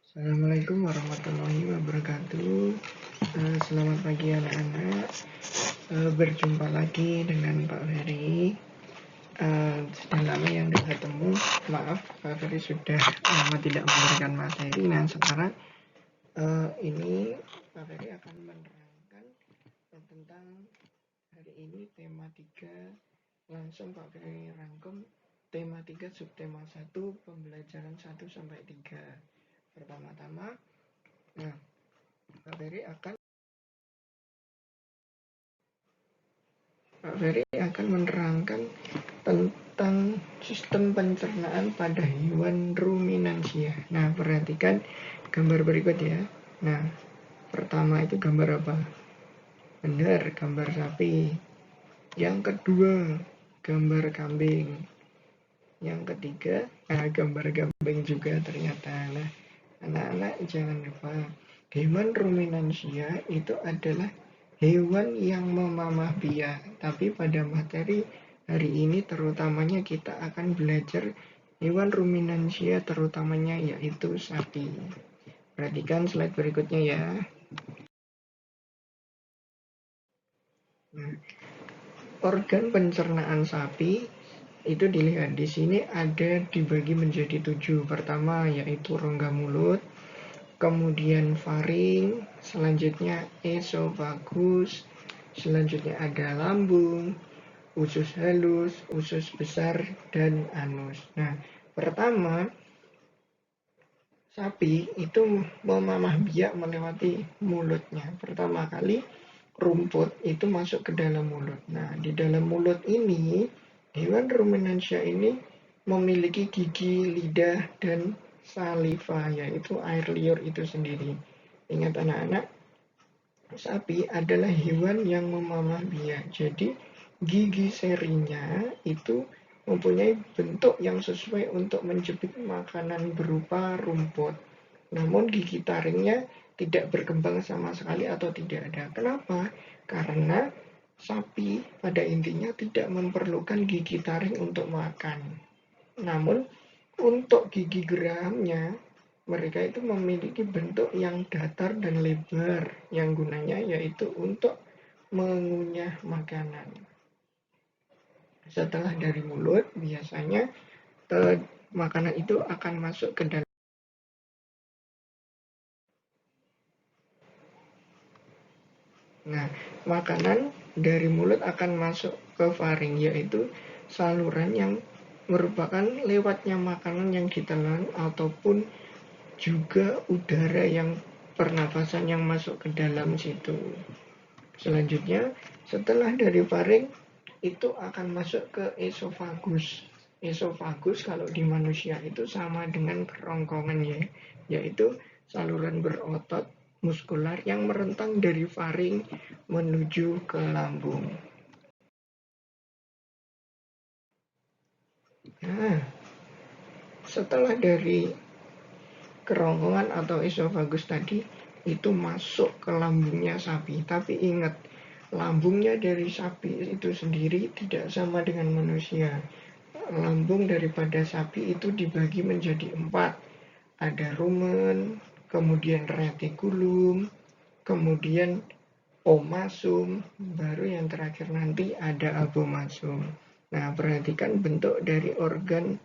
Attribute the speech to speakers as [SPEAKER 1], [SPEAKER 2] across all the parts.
[SPEAKER 1] Assalamualaikum warahmatullahi wabarakatuh. Selamat pagi anak-anak. Berjumpa lagi dengan Pak Ferry. Sudah lama yang tidak ketemu. Maaf, Pak Ferry sudah lama tidak memberikan materi. Nah, sekarang ini Pak Ferry akan menerangkan tentang hari ini tema 3. Langsung Pak Ferry rangkum tema 3 subtema 1 pembelajaran 1 sampai 3. Pertama-tama, nah, Pak Ferry akan menerangkan tentang sistem pencernaan pada hewan ruminansia. Nah, perhatikan gambar berikut ya. Nah, pertama itu gambar apa? Benar, gambar sapi. Yang kedua, gambar kambing. Yang ketiga, gambar kambing juga ternyata. Nah, anak-anak jangan lupa, hewan ruminansia itu adalah hewan yang memamah biak. Tapi pada materi hari ini terutamanya kita akan belajar hewan ruminansia terutamanya yaitu sapi. Perhatikan slide berikutnya ya. Nah, organ pencernaan sapi itu dilihat di sini ada dibagi menjadi 7. Pertama yaitu rongga mulut, kemudian faring, selanjutnya esofagus, selanjutnya ada lambung, usus halus, usus besar, dan anus. Nah, pertama, sapi itu memamah biak melewati mulutnya. Pertama kali rumput itu masuk ke dalam mulut. Nah, di dalam mulut ini, hewan ruminansia ini memiliki gigi, lidah, dan saliva, yaitu air liur itu sendiri. Ingat anak-anak, sapi adalah hewan yang memamah biak. Jadi, gigi serinya itu mempunyai bentuk yang sesuai untuk menjepit makanan berupa rumput. Namun gigi taringnya tidak berkembang sama sekali atau tidak ada. Kenapa? Karena sapi pada intinya tidak memerlukan gigi taring untuk makan. Namun untuk gigi geramnya mereka itu memiliki bentuk yang datar dan lebar yang gunanya yaitu untuk mengunyah makanan. Setelah dari mulut biasanya makanan itu akan masuk ke dalam. Nah, makanan dari mulut akan masuk ke faring, yaitu saluran yang merupakan lewatnya makanan yang ditelan ataupun juga udara yang pernapasan yang masuk ke dalam situ. Selanjutnya, setelah dari faring, itu akan masuk ke esofagus. Esofagus kalau di manusia itu sama dengan kerongkongan ya, yaitu saluran berotot muskular yang merentang dari faring menuju ke lambung. Nah, setelah dari kerongkongan atau esofagus tadi itu masuk ke lambungnya sapi. Tapi ingat, lambungnya dari sapi itu sendiri tidak sama dengan manusia. Lambung daripada sapi itu dibagi menjadi 4. Ada rumen, kemudian retikulum, kemudian omasum, baru yang terakhir nanti ada abomasum. Nah, perhatikan bentuk dari organ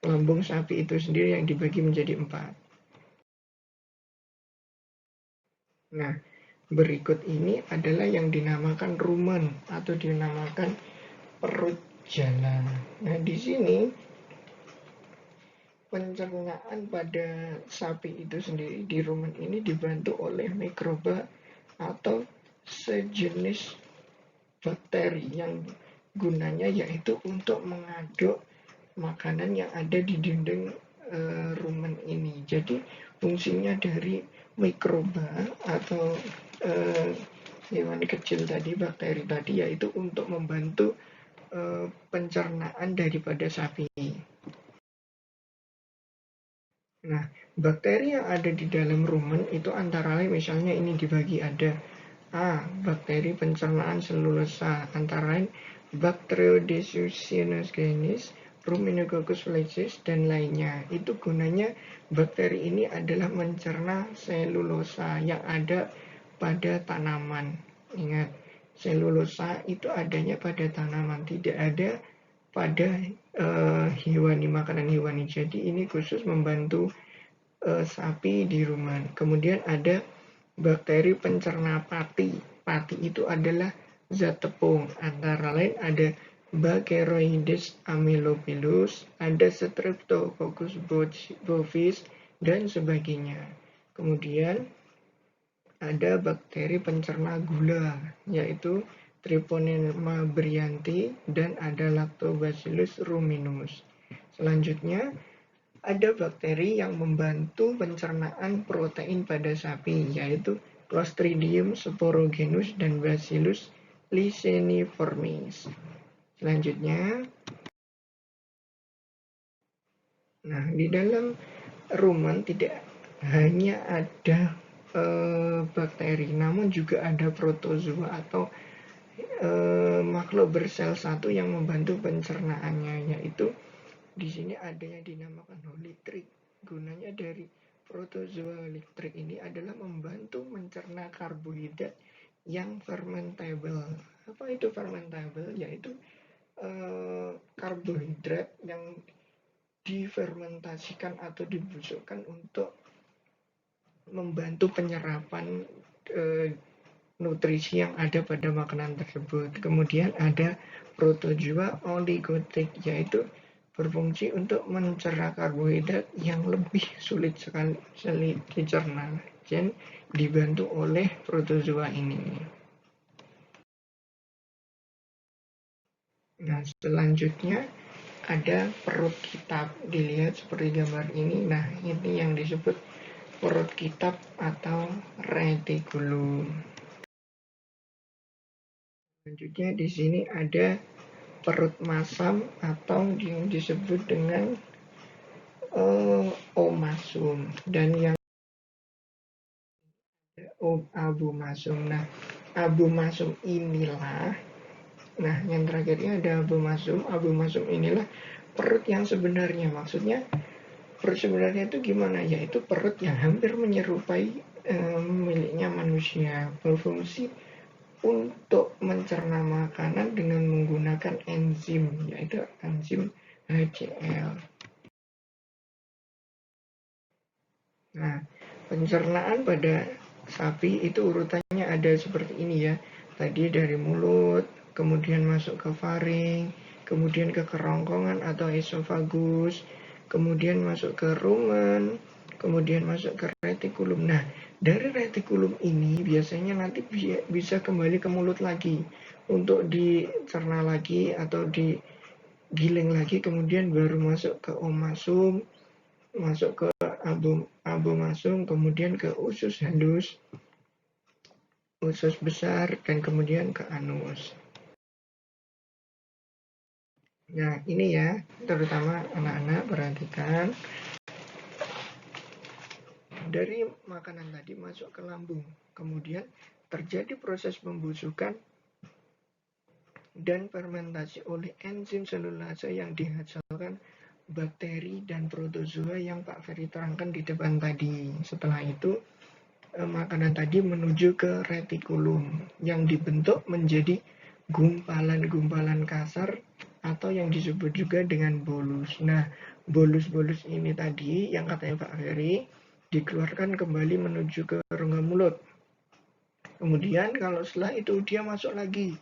[SPEAKER 1] lambung sapi itu sendiri yang dibagi menjadi 4. Nah, berikut ini adalah yang dinamakan rumen atau dinamakan perut jalan. Nah, di sini pencernaan pada sapi itu sendiri di rumen ini dibantu oleh mikroba atau sejenis bakteri yang gunanya yaitu untuk mengaduk makanan yang ada di dinding rumen ini. Jadi fungsinya dari mikroba atau hewan kecil tadi, bakteri tadi, yaitu untuk membantu pencernaan daripada sapi. Nah, bakteri yang ada di dalam rumen itu antara lain misalnya ini dibagi ada bakteri pencernaan selulosa, antara lain Bacterodesus cyanogenes, Ruminococcus flecis, dan lainnya. Itu gunanya bakteri ini adalah mencerna selulosa yang ada pada tanaman. Ingat, selulosa itu adanya pada tanaman, tidak ada pada hewani, makanan hewani. Jadi ini khusus membantu sapi di rumah. Kemudian ada bakteri pencerna pati. Pati itu adalah zat tepung. Antara lain ada Bacteroides amylopilus, ada Streptococcus bovis, dan sebagainya. Kemudian ada bakteri pencerna gula, yaitu Treponema brianti, dan ada Lactobacillus ruminus. Selanjutnya, ada bakteri yang membantu pencernaan protein pada sapi, yaitu Clostridium sporogenus dan Bacillus lisiniformis. Selanjutnya, nah di dalam rumen tidak hanya ada bakteri, namun juga ada protozoa atau makhluk bersel satu yang membantu pencernaannya, yaitu di sini ada yang dinamakan holytrid. Gunanya dari protozoa holytrid ini adalah membantu mencerna karbohidrat yang fermentable. Apa itu fermentable? Yaitu karbohidrat yang difermentasikan atau dibusukkan untuk membantu penyerapan nutrisi yang ada pada makanan tersebut. Kemudian ada protozoa oligotik, yaitu berfungsi untuk mencerna karbohidrat yang lebih sulit sekali dicerna, dan dibantu oleh protozoa ini. Nah, selanjutnya ada perut kitab, dilihat seperti gambar ini. Nah, ini yang disebut perut kitab atau retikulum. Selanjutnya di sini ada perut masam atau yang disebut dengan omasum, dan yang abomasum. Nah, abomasum inilah, nah yang terakhirnya ada abomasum. Abomasum inilah perut yang sebenarnya. Maksudnya perut sebenarnya itu gimana? Yaitu perut yang hampir menyerupai miliknya manusia, berfungsi untuk mencerna makanan dengan menggunakan enzim, yaitu enzim HCl. Nah, pencernaan pada sapi itu urutannya ada seperti ini ya. Tadi dari mulut, kemudian masuk ke faring, kemudian ke kerongkongan atau esofagus, kemudian masuk ke rumen, kemudian masuk ke retikulum. Nah, dari retikulum ini biasanya nanti bisa kembali ke mulut lagi untuk dicerna lagi atau digiling lagi, kemudian baru masuk ke omasum, masuk ke abomasum, kemudian ke usus halus, usus besar, dan kemudian ke anus. Nah, ini ya, terutama anak-anak perhatikan. Dari makanan tadi masuk ke lambung, kemudian terjadi proses pembusukan dan fermentasi oleh enzim selulase yang dihasilkan bakteri dan protozoa yang Pak Ferry terangkan di depan tadi. Setelah itu, makanan tadi menuju ke retikulum yang dibentuk menjadi gumpalan-gumpalan kasar atau yang disebut juga dengan bolus. Nah, bolus-bolus ini tadi yang katanya Pak Ferry dikeluarkan kembali menuju ke rongga mulut. Kemudian kalau setelah itu dia masuk lagi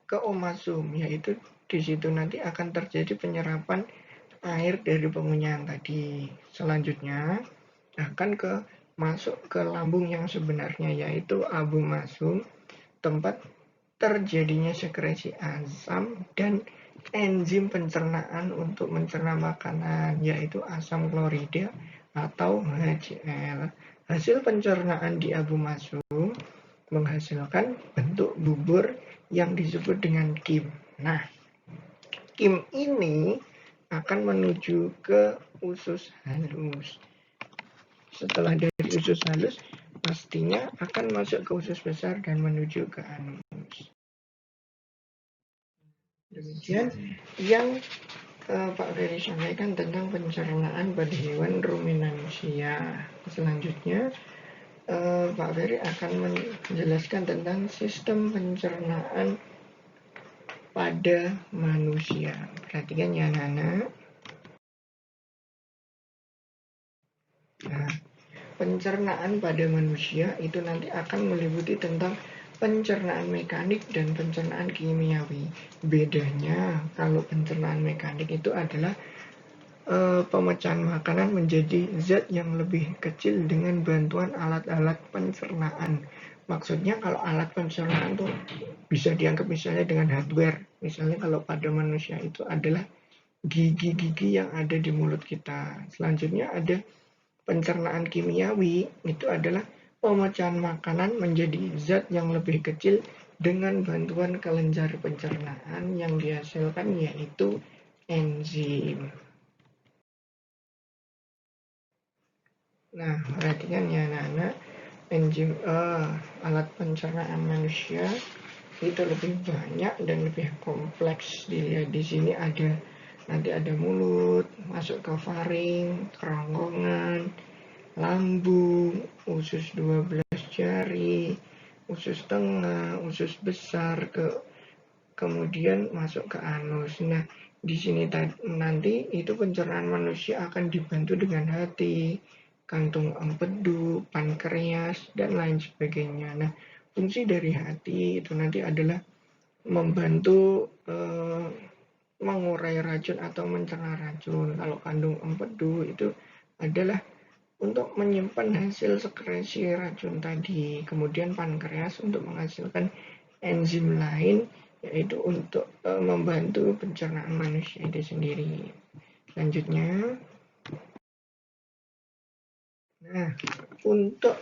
[SPEAKER 1] ke omasum, yaitu di situ nanti akan terjadi penyerapan air dari pengunyahan tadi. Selanjutnya akan masuk ke lambung yang sebenarnya, yaitu abomasum, tempat terjadinya sekresi asam dan enzim pencernaan untuk mencerna makanan, yaitu asam klorida atau HCl. Hasil pencernaan di abomasum menghasilkan bentuk bubur yang disebut dengan kim. Nah, kim ini akan menuju ke usus halus. Setelah dari usus halus, pastinya akan masuk ke usus besar dan menuju ke anus. Demikian yang Pak Ferry sampaikan tentang pencernaan pada hewan ruminansia. Selanjutnya Pak Ferry akan menjelaskan tentang sistem pencernaan pada manusia. Perhatikan ya anak-anak. Nah, pencernaan pada manusia itu nanti akan meliputi tentang pencernaan mekanik dan pencernaan kimiawi. Bedanya kalau pencernaan mekanik itu adalah pemecahan makanan menjadi zat yang lebih kecil dengan bantuan alat-alat pencernaan. Maksudnya kalau alat pencernaan itu bisa dianggap misalnya dengan hardware. Misalnya kalau pada manusia itu adalah gigi-gigi yang ada di mulut kita. Selanjutnya ada pencernaan kimiawi, itu adalah pemecahan makanan menjadi zat yang lebih kecil dengan bantuan kelenjar pencernaan yang dihasilkan yaitu enzim. Nah, perhatikan ya anak-anak, enzim alat pencernaan manusia itu lebih banyak dan lebih kompleks. Dilihat di sini nanti ada mulut, masuk ke faring, kerongkongan, lambung, usus 12 jari, usus tengah, usus besar, kemudian masuk ke anus. Nah, di sini nanti itu pencernaan manusia akan dibantu dengan hati, kantung empedu, pankreas, dan lain sebagainya. Nah, fungsi dari hati itu nanti adalah membantu mengurai racun atau mencerna racun. Kalau kandung empedu itu adalah untuk menyimpan hasil sekresi racun tadi. Kemudian pankreas untuk menghasilkan enzim lain, yaitu untuk membantu pencernaan manusia itu sendiri. Selanjutnya, nah untuk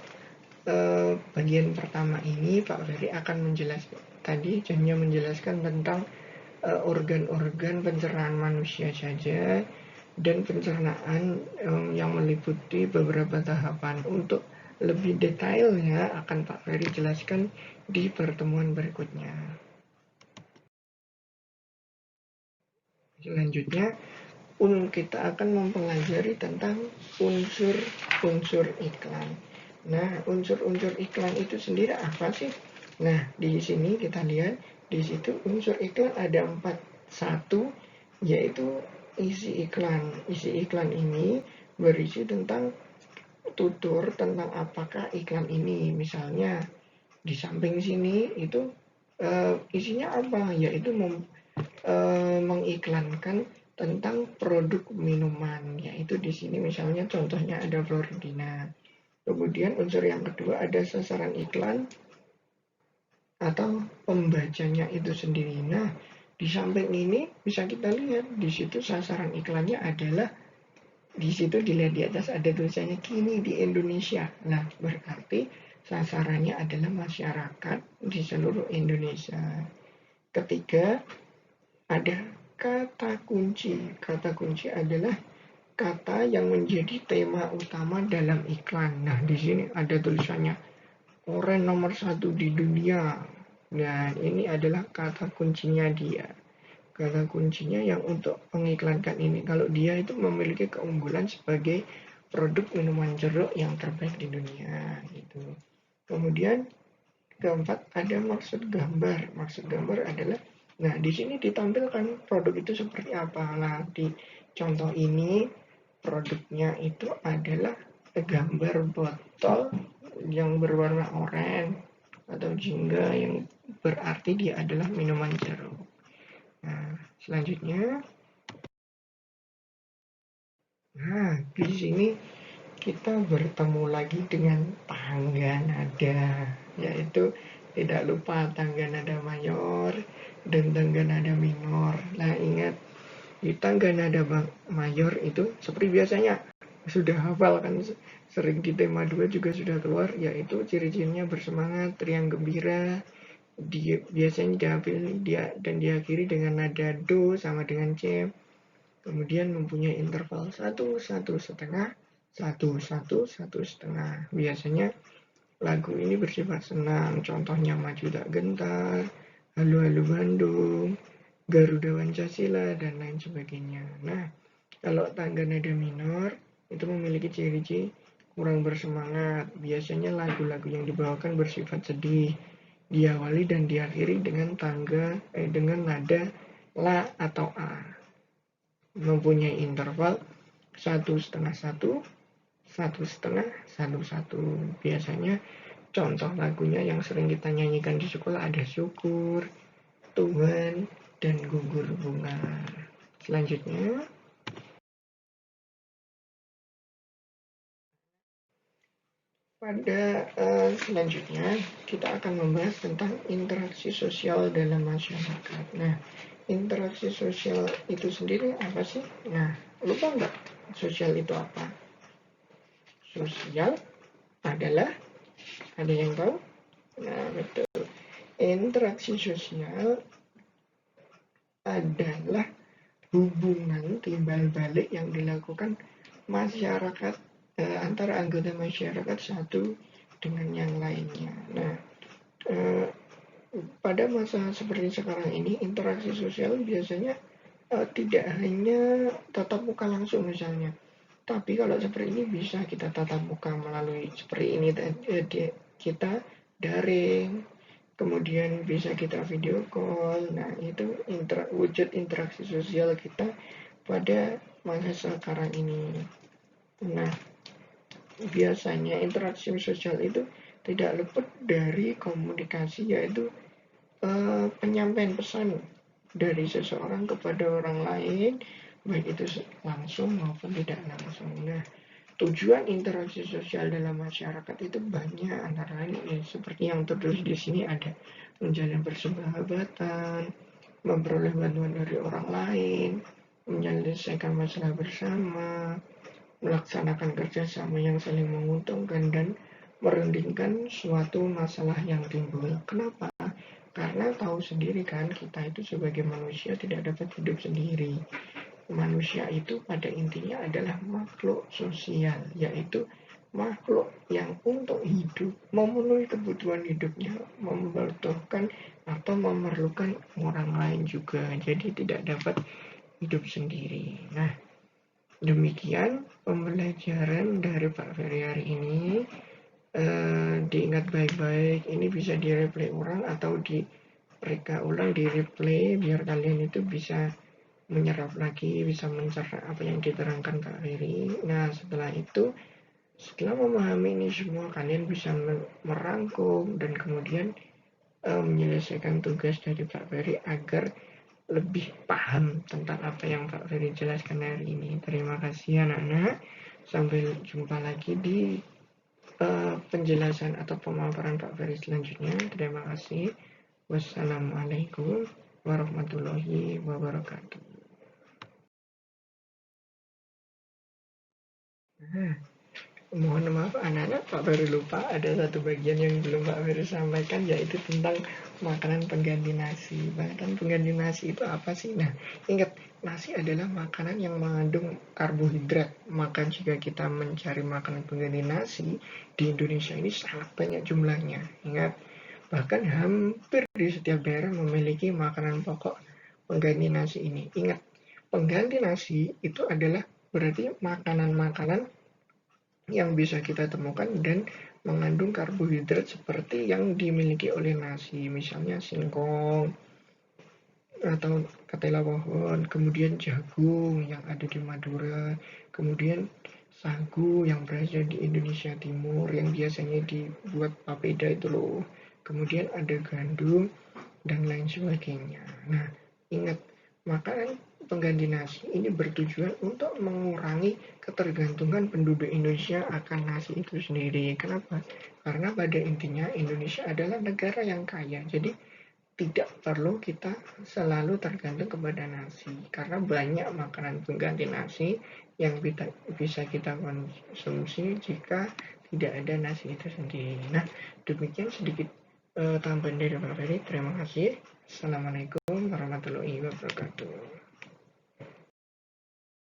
[SPEAKER 1] bagian pertama ini Pak Ferry akan menjelaskan tentang organ-organ pencernaan manusia saja dan pencernaan yang meliputi beberapa tahapan. Untuk lebih detailnya akan Pak Ferry jelaskan di pertemuan berikutnya. Selanjutnya, kita akan mempelajari tentang unsur-unsur iklan. Nah, unsur-unsur iklan itu sendiri apa sih? Nah, di sini kita lihat, di situ unsur iklan ada 4. Satu, yaitu isi iklan. Isi iklan ini berisi tentang tutur tentang apakah iklan ini. Misalnya, di samping sini itu isinya apa? Yaitu mengiklankan tentang produk minuman, yaitu di sini misalnya contohnya ada Floridina. Kemudian unsur yang kedua ada sasaran iklan atau pembacanya itu sendiri. Nah, di samping ini bisa kita lihat di situ sasaran iklannya adalah di situ dilihat di atas ada tulisannya kini di Indonesia. Nah, berarti sasarannya adalah masyarakat di seluruh Indonesia. Ketiga, ada kata kunci. Kata kunci adalah kata yang menjadi tema utama dalam iklan. Nah, di sini ada tulisannya oren nomor 1 di dunia. Nah, ini adalah kata kuncinya dia. Kata kuncinya yang untuk mengiklankan ini. Kalau dia itu memiliki keunggulan sebagai produk minuman jeruk yang terbaik di dunia. Gitu. Kemudian keempat ada maksud gambar. Maksud gambar adalah, nah di sini ditampilkan produk itu seperti apa. Nah di contoh ini produknya itu adalah gambar botol yang berwarna oranye atau jingga yang berarti dia adalah minuman jeruk. Nah selanjutnya, nah di sini kita bertemu lagi dengan tangga nada, yaitu tidak lupa tangga nada mayor dan tangga nada minor. Nah ingat, di tangga nada mayor itu seperti biasanya sudah hafal kan, sering di tema 2 juga sudah keluar, yaitu ciri-cirinya bersemangat, riang gembira, biasanya diakhiri dengan nada do sama dengan C. Kemudian mempunyai interval 1, 1,5, 1, 1, 1,5. Biasanya lagu ini bersifat senang, contohnya Maju Tak Gentar, Halo Halo Bandung, Garuda Pancasila, dan lain sebagainya. Nah, kalau tangga nada minor itu memiliki ciri-ciri kurang bersemangat. Biasanya lagu-lagu yang dibawakan bersifat sedih, diawali dan diakhiri dengan dengan nada la atau a. Mempunyai interval 1,5 1, 1,5 1 1. Biasanya contoh lagunya yang sering kita nyanyikan di sekolah ada Syukur, Tuhan, dan Gugur Bunga. Selanjutnya, pada selanjutnya kita akan membahas tentang interaksi sosial dalam masyarakat. Nah, interaksi sosial itu sendiri apa sih? Nah, lupa nggak sosial itu apa? Sosial adalah, ada yang tahu? Nah, betul. Interaksi sosial adalah hubungan timbal balik yang dilakukan masyarakat antara anggota masyarakat satu dengan yang lainnya. Nah, pada masa seperti sekarang ini interaksi sosial biasanya tidak hanya tatap muka langsung misalnya, tapi kalau seperti ini bisa kita tatap muka melalui seperti ini kita daring, kemudian bisa kita video call. Nah, itu wujud interaksi sosial kita pada masa sekarang ini. Nah, biasanya interaksi sosial itu tidak luput dari komunikasi, yaitu penyampaian pesan dari seseorang kepada orang lain, baik itu langsung maupun tidak langsung. Nah, tujuan interaksi sosial dalam masyarakat itu banyak, antara lain seperti yang tertulis di sini ada menjalin persahabatan, memperoleh bantuan dari orang lain, menyelesaikan masalah bersama, melaksanakan kerjasama yang saling menguntungkan, dan merundingkan suatu masalah yang timbul. Kenapa? Karena tahu sendiri kan, kita itu sebagai manusia tidak dapat hidup sendiri. Manusia itu pada intinya adalah makhluk sosial, yaitu makhluk yang untuk hidup memenuhi kebutuhan hidupnya membutuhkan atau memerlukan orang lain juga. Jadi tidak dapat hidup sendiri. Nah, demikian pembelajaran dari Pak Ferry hari ini. Diingat baik-baik, ini bisa di-replay ulang atau direka ulang, di-replay biar kalian itu bisa menyerap lagi, bisa mencerna apa yang diterangkan Pak Ferry. Nah, setelah itu, setelah memahami ini semua, kalian bisa merangkum dan kemudian menyelesaikan tugas dari Pak Ferry agar lebih paham tentang apa yang Pak Ferry jelaskan hari ini. Terima kasih anak-anak. Sampai jumpa lagi di penjelasan atau pemaparan Pak Ferry selanjutnya. Terima kasih. Wassalamualaikum warahmatullahi wabarakatuh. Mohon maaf anak-anak, Pak Ferry lupa ada satu bagian yang belum Pak Ferry sampaikan, yaitu tentang makanan pengganti nasi. Makanan pengganti nasi itu apa sih? Nah, ingat, nasi adalah makanan yang mengandung karbohidrat. Maka jika kita mencari makanan pengganti nasi di Indonesia ini sangat banyak jumlahnya. Ingat, bahkan hampir di setiap daerah memiliki makanan pokok pengganti nasi ini. Ingat, pengganti nasi itu adalah berarti makanan-makanan yang bisa kita temukan dan mengandung karbohidrat seperti yang dimiliki oleh nasi, misalnya singkong atau ketela pohon, kemudian jagung yang ada di Madura, kemudian sagu yang berasal di Indonesia Timur yang biasanya dibuat papeda itu loh, kemudian ada gandum dan lain sebagainya. Nah, ingat, makanan pengganti nasi ini bertujuan untuk mengurangi ketergantungan penduduk Indonesia akan nasi itu sendiri. Kenapa? Karena pada intinya Indonesia adalah negara yang kaya, jadi tidak perlu kita selalu tergantung kepada nasi, karena banyak makanan pengganti nasi yang bisa kita konsumsi jika tidak ada nasi itu sendiri. Nah, demikian sedikit tambahan dari Pak Ferry. Terima kasih. Assalamualaikum warahmatullahi wabarakatuh.